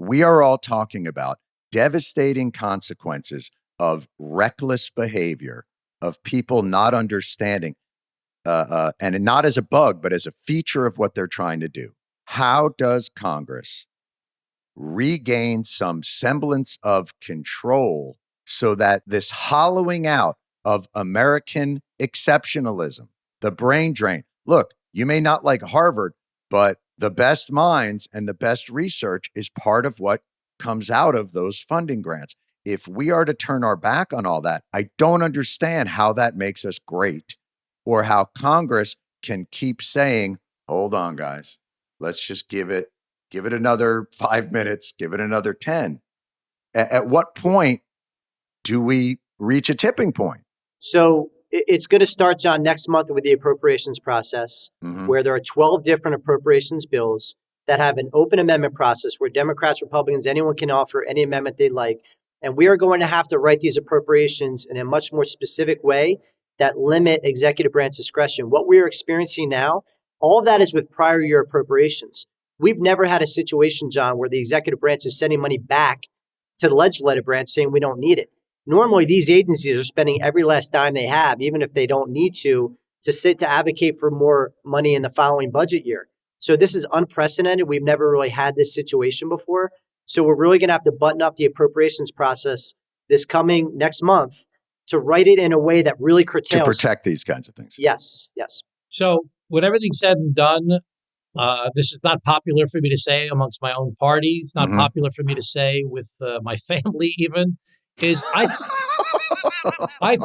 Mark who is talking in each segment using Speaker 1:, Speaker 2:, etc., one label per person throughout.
Speaker 1: we are all talking about devastating consequences of reckless behavior, of people not understanding, and not as a bug, but as a feature of what they're trying to do. How does Congress regain some semblance of control so that this hollowing out of American exceptionalism, the brain drain? Look, you may not like Harvard, but the best minds and the best research is part of what comes out of those funding grants. If we are to turn our back on all that, I don't understand how that makes us great, or how Congress can keep saying, hold on, guys, let's just give it another 5 minutes, give it another 10. At what point do we reach a tipping point?
Speaker 2: So it's going to start, John, next month with the appropriations process, where there are 12 different appropriations bills that have an open amendment process where Democrats, Republicans, anyone can offer any amendment they like. And we are going to have to write these appropriations in a much more specific way that limit executive branch discretion. What we are experiencing now, all of that is with prior year appropriations. We've never had a situation, John, where the executive branch is sending money back to the legislative branch saying we don't need it. Normally, these agencies are spending every last dime they have, even if they don't need to advocate for more money in the following budget year. So this is unprecedented. We've never really had this situation before. So we're really going to have to button up the appropriations process this coming next month to write it in a way that really curtails.
Speaker 1: To protect these kinds of things.
Speaker 2: Yes.
Speaker 3: So when everything's said and done, this is not popular for me to say amongst my own party. It's not popular for me to say with my family even. I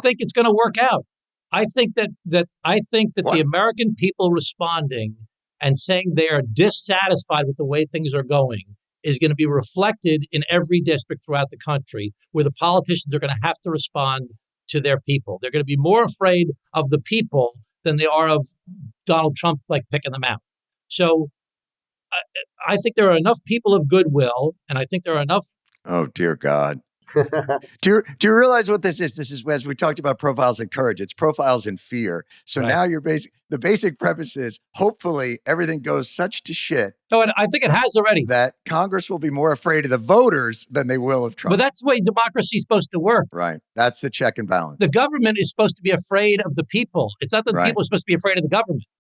Speaker 3: think it's going to work out. I think that the American people responding and saying they are dissatisfied with the way things are going is going to be reflected in every district throughout the country, where the politicians are going to have to respond to their people. They're going to be more afraid of the people than they are of Donald Trump, picking them out. So I think there are enough people of goodwill, and I think there are enough.
Speaker 1: Oh, dear God. Do you realize what this is? This is, as we talked about, profiles in courage. It's profiles in fear. So now the basic premise is hopefully everything goes such to shit.
Speaker 3: No, and I think it has already.
Speaker 1: That Congress will be more afraid of the voters than they will of Trump.
Speaker 3: But that's the way democracy is supposed to work.
Speaker 1: Right. That's the check and balance.
Speaker 3: The government is supposed to be afraid of the people. It's not that the people are supposed to be afraid of the government.